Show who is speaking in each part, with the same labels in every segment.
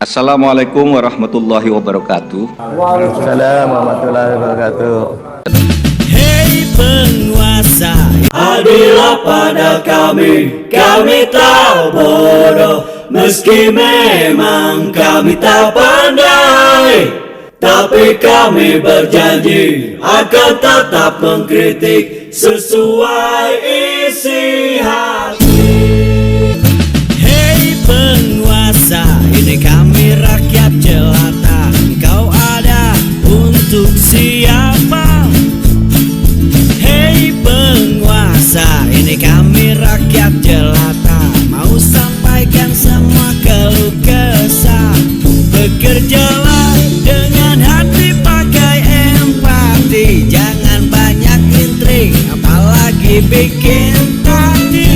Speaker 1: Assalamualaikum warahmatullahi wabarakatuh.
Speaker 2: Waalaikumsalam warahmatullahi wabarakatuh.
Speaker 3: Hei penguasa, adillah pada kami tak bodoh. Meski memang kami tak pandai, tapi kami berjanji akan tetap mengkritik sesuai isi hati. Hei penguasa, ini kami rakyat jelata. Kau ada untuk siapa? Hei penguasa, ini kami rakyat jelata. Mau sampaikan semua keluh kesah. Bekerjalah dengan hati, pakai empati. Jangan banyak intrik, apalagi bikin tadi.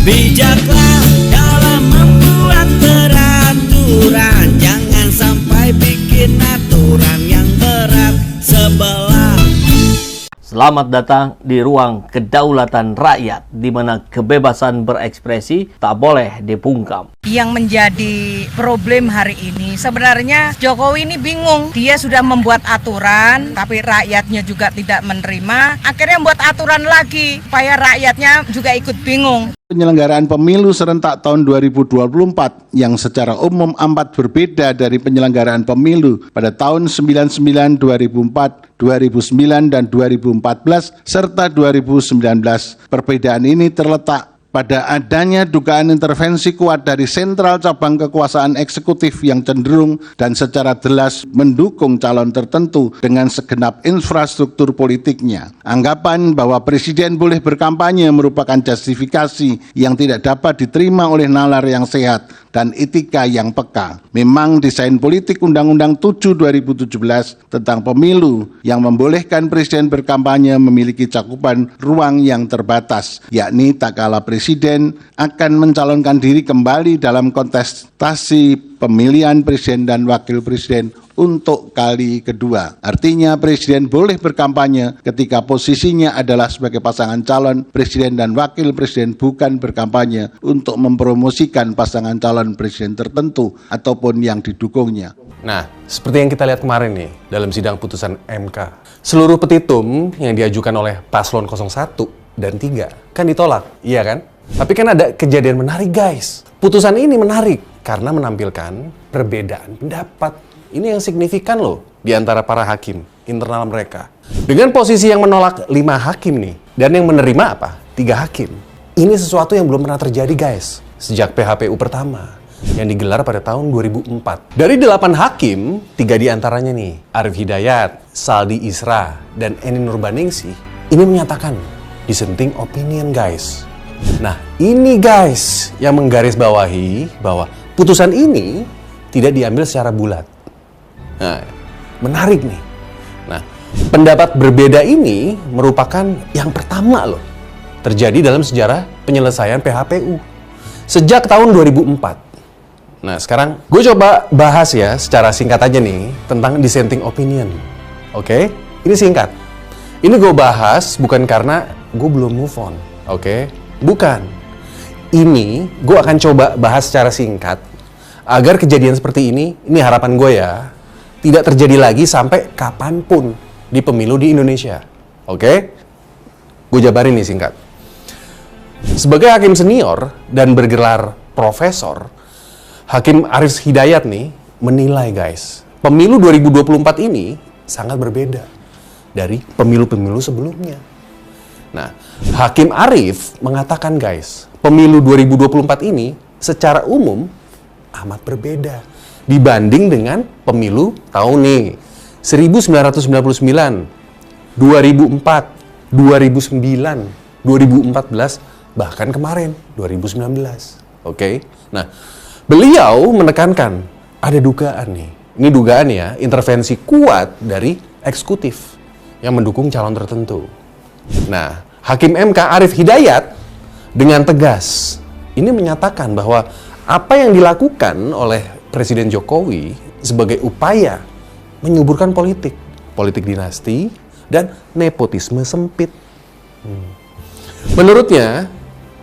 Speaker 3: Bijaklah dalam membuat peraturan. Jangan sampai bikin aturan yang berat sebelah.
Speaker 4: Selamat datang di ruang kedaulatan rakyat, di mana kebebasan berekspresi tak boleh dibungkam.
Speaker 5: Yang menjadi problem hari ini sebenarnya Jokowi ini bingung. Dia sudah membuat aturan, tapi rakyatnya juga tidak menerima. Akhirnya membuat aturan lagi, supaya rakyatnya juga ikut bingung.
Speaker 6: Penyelenggaraan pemilu serentak tahun 2024 yang secara umum amat berbeda dari penyelenggaraan pemilu pada tahun 99, 2004, 2009, dan 2014, serta 2019. Perbedaan ini terletak pada adanya dugaan intervensi kuat dari sentral cabang kekuasaan eksekutif yang cenderung dan secara jelas mendukung calon tertentu dengan segenap infrastruktur politiknya. Anggapan bahwa presiden boleh berkampanye merupakan justifikasi yang tidak dapat diterima oleh nalar yang sehat dan etika yang peka. Memang desain politik Undang-Undang 7 2017 tentang pemilu yang membolehkan presiden berkampanye memiliki cakupan ruang yang terbatas, yakni tak kala presiden akan mencalonkan diri kembali dalam kontestasi pemilihan presiden dan wakil presiden untuk kali kedua. Artinya presiden boleh berkampanye ketika posisinya adalah sebagai pasangan calon presiden dan wakil presiden, bukan berkampanye untuk mempromosikan pasangan calon presiden tertentu ataupun yang didukungnya.
Speaker 7: Nah, seperti yang kita lihat kemarin nih dalam sidang putusan MK. Seluruh petitum yang diajukan oleh paslon 01 dan 3 kan ditolak, iya kan? Tapi kan ada kejadian menarik guys. Putusan ini menarik karena menampilkan perbedaan pendapat. Ini yang signifikan loh di antara para hakim internal mereka. Dengan posisi yang menolak 5 hakim nih, dan yang menerima apa? 3 hakim. Ini sesuatu yang belum pernah terjadi guys, sejak PHPU pertama yang digelar pada tahun 2004. Dari 8 hakim, 3 diantaranya nih, Arif Hidayat, Saldi Isra, dan Eni Nurbaningsi, ini menyatakan dissenting opinion guys. Nah, ini guys yang menggarisbawahi bahwa putusan ini tidak diambil secara bulat. Nah, menarik nih. Nah, pendapat berbeda ini merupakan yang pertama loh terjadi dalam sejarah penyelesaian PHPU sejak tahun 2004. Nah, sekarang gue coba bahas ya secara singkat aja nih tentang dissenting opinion. Oke? Ini singkat. Ini gue bahas bukan karena gue belum move on. Oke? Bukan. Ini gue akan coba bahas secara singkat agar kejadian seperti ini harapan gue ya, tidak terjadi lagi sampai kapanpun di pemilu di Indonesia. Oke? Gue jabarin nih singkat. Sebagai hakim senior dan bergelar profesor, Hakim Arif Hidayat nih menilai guys, pemilu 2024 ini sangat berbeda dari pemilu-pemilu sebelumnya. Nah, Hakim Arif mengatakan guys, pemilu 2024 ini secara umum amat berbeda dibanding dengan pemilu tahun nih 1999, 2004, 2009, 2014, bahkan kemarin 2019. Oke? Nah, beliau menekankan ada dugaan nih. Ini dugaan ya, intervensi kuat dari eksekutif yang mendukung calon tertentu. Nah, Hakim MK Arif Hidayat dengan tegas ini menyatakan bahwa apa yang dilakukan oleh Presiden Jokowi sebagai upaya menyuburkan politik dinasti dan nepotisme sempit. Menurutnya,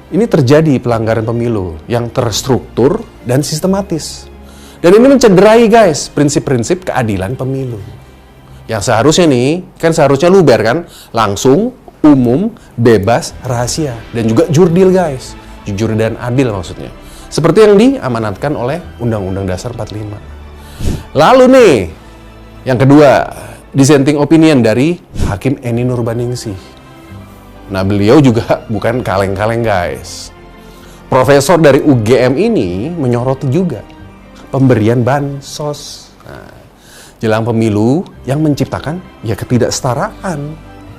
Speaker 7: ini terjadi pelanggaran pemilu yang terstruktur dan sistematis. Dan ini mencederai guys prinsip-prinsip keadilan pemilu. Yang seharusnya nih, kan seharusnya luber kan, langsung, umum, bebas, rahasia, dan juga jurdil guys. Jujur dan adil maksudnya. Seperti yang diamanatkan oleh Undang-Undang Dasar 45. Lalu nih, yang kedua, dissenting opinion dari Hakim Eni Nurbaningsih. Nah, beliau juga bukan kaleng-kaleng guys. Profesor dari UGM ini menyoroti juga pemberian bansos. Nah, jelang pemilu yang menciptakan ya ketidaksetaraan.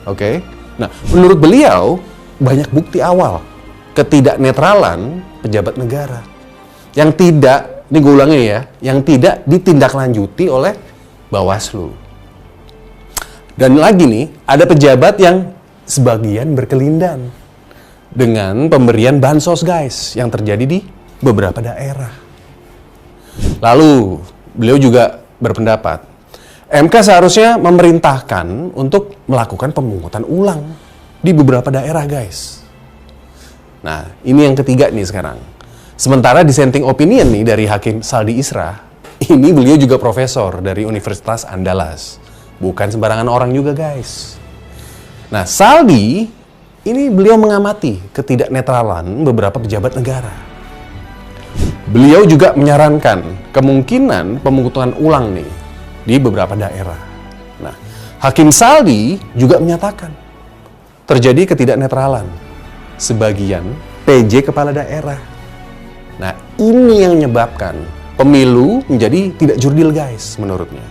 Speaker 7: Oke. Nah, menurut beliau banyak bukti awal ketidaknetralan pejabat negara yang tidak, ini gue ulangi ya, yang tidak ditindaklanjuti oleh Bawaslu. Dan lagi nih, ada pejabat yang sebagian berkelindan dengan pemberian bansos guys yang terjadi di beberapa daerah. Lalu, beliau juga berpendapat, MK seharusnya memerintahkan untuk melakukan pemungutan ulang di beberapa daerah guys. Nah, ini yang ketiga nih sekarang. Sementara dissenting opinion nih dari Hakim Saldi Isra, ini beliau juga profesor dari Universitas Andalas. Bukan sembarangan orang juga guys. Nah, Saldi, ini beliau mengamati ketidaknetralan beberapa pejabat negara. Beliau juga menyarankan kemungkinan pemungutan ulang nih di beberapa daerah. Nah, Hakim Saldi juga menyatakan terjadi ketidaknetralan sebagian PJ kepala daerah. Nah, ini yang menyebabkan pemilu menjadi tidak jurdil guys menurutnya.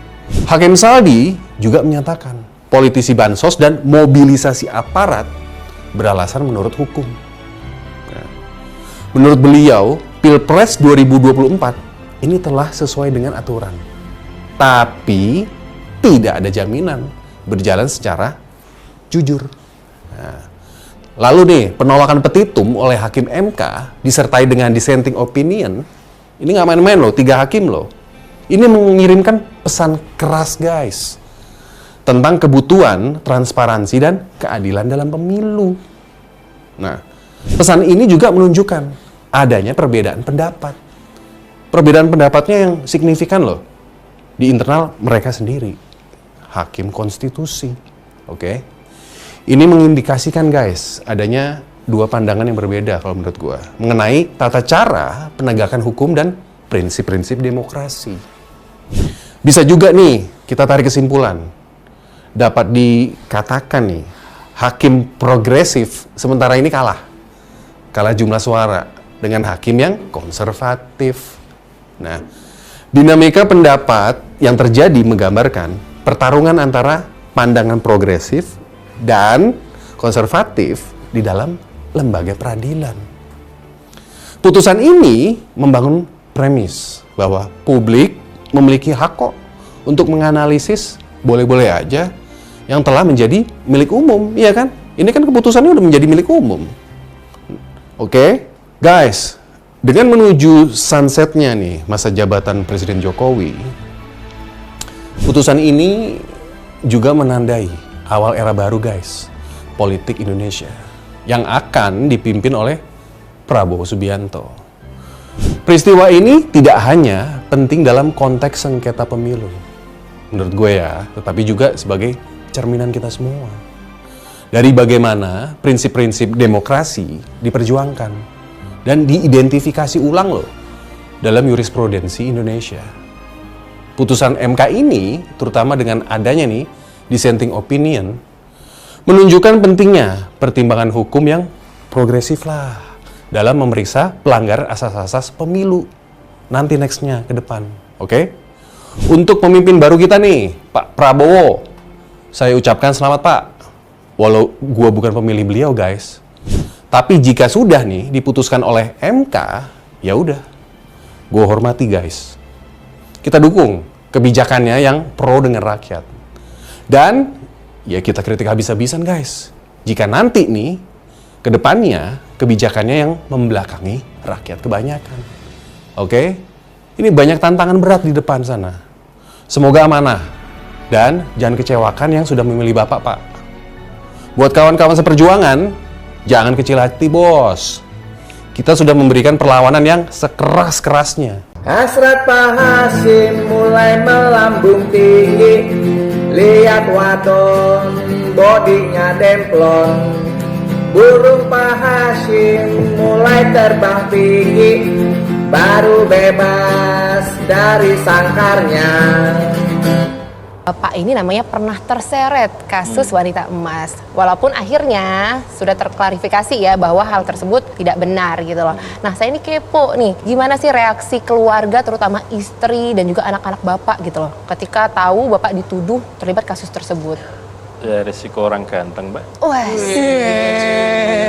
Speaker 7: Hakim Saldi juga menyatakan politisi bansos dan mobilisasi aparat beralasan menurut hukum. Nah, menurut beliau, Pilpres 2024 ini telah sesuai dengan aturan. Tapi tidak ada jaminan berjalan secara jujur. Nah, lalu nih, penolakan petitum oleh Hakim MK disertai dengan dissenting opinion, ini nggak main-main loh, 3 hakim loh. Ini mengirimkan pesan keras guys tentang kebutuhan transparansi dan keadilan dalam pemilu. Nah, pesan ini juga menunjukkan adanya perbedaan pendapat. Perbedaan pendapatnya yang signifikan loh di internal mereka sendiri. Hakim konstitusi. Oke. Ini mengindikasikan guys, adanya dua pandangan yang berbeda kalau menurut gua mengenai tata cara penegakan hukum dan prinsip-prinsip demokrasi. Bisa juga nih kita tarik kesimpulan. Dapat dikatakan nih, hakim progresif sementara ini kalah jumlah suara dengan hakim yang konservatif. Nah, dinamika pendapat yang terjadi menggambarkan pertarungan antara pandangan progresif dan konservatif di dalam lembaga peradilan. Putusan ini membangun premis bahwa publik memiliki hak kok untuk menganalisis boleh-boleh aja yang telah menjadi milik umum, iya kan? Ini kan keputusannya udah menjadi milik umum. Oke, guys, dengan menuju sunsetnya nih masa jabatan Presiden Jokowi, putusan ini juga menandai awal era baru guys, politik Indonesia yang akan dipimpin oleh Prabowo Subianto. Peristiwa ini tidak hanya penting dalam konteks sengketa pemilu, menurut gue ya, tetapi juga sebagai cerminan kita semua. Dari bagaimana prinsip-prinsip demokrasi diperjuangkan dan diidentifikasi ulang loh dalam jurisprudensi Indonesia. Putusan MK ini, terutama dengan adanya nih dissenting opinion, menunjukkan pentingnya pertimbangan hukum yang progresif lah dalam memeriksa pelanggaran asas-asas pemilu nanti nextnya ke depan. Oke? Untuk pemimpin baru kita nih, Pak Prabowo, saya ucapkan selamat Pak. Walau gua bukan pemilih beliau guys, tapi jika sudah nih diputuskan oleh MK, ya udah, gua hormati guys. Kita dukung kebijakannya yang pro dengan rakyat. Dan ya kita kritik habis-habisan guys. Jika nanti nih ke depannya kebijakannya yang membelakangi rakyat kebanyakan. Oke? Ini banyak tantangan berat di depan sana. Semoga amanah dan jangan kecewakan yang sudah memilih Bapak, Pak. Buat kawan-kawan seperjuangan, jangan kecil hati, bos. Kita sudah memberikan perlawanan yang sekeras-kerasnya.
Speaker 2: Hasrat Pak Hasyim mulai melambung tinggi, lihat wadon bodinya demplon. Burung Pak Hasyim mulai terbang tinggi, baru bebas dari sangkarnya.
Speaker 8: Bapak ini namanya pernah terseret kasus wanita emas. Walaupun akhirnya sudah terklarifikasi ya bahwa hal tersebut tidak benar gitu loh. Nah, saya ini kepo nih, gimana sih reaksi keluarga terutama istri dan juga anak-anak Bapak gitu loh ketika tahu Bapak dituduh terlibat kasus tersebut?
Speaker 9: Ya resiko orang ganteng, Mbak.
Speaker 8: Wah,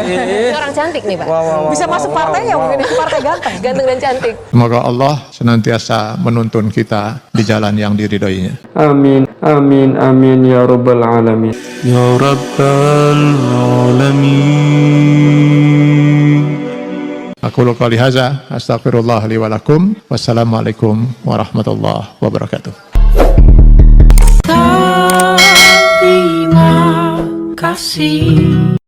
Speaker 8: ini orang cantik nih, Pak.
Speaker 5: Bisa masuk partai ya mungkin itu partai ganteng.
Speaker 8: Ganteng dan cantik.
Speaker 10: Semoga Allah senantiasa menuntun kita di jalan yang diridhoinya.
Speaker 11: Amin, amin, amin ya rabbal alamin.
Speaker 10: Ya Rabbal Alamin. Aku qouli hadza, astaghfirullah li wa lakum. Wassalamualaikum warahmatullahi wabarakatuh.
Speaker 3: Terima kasih.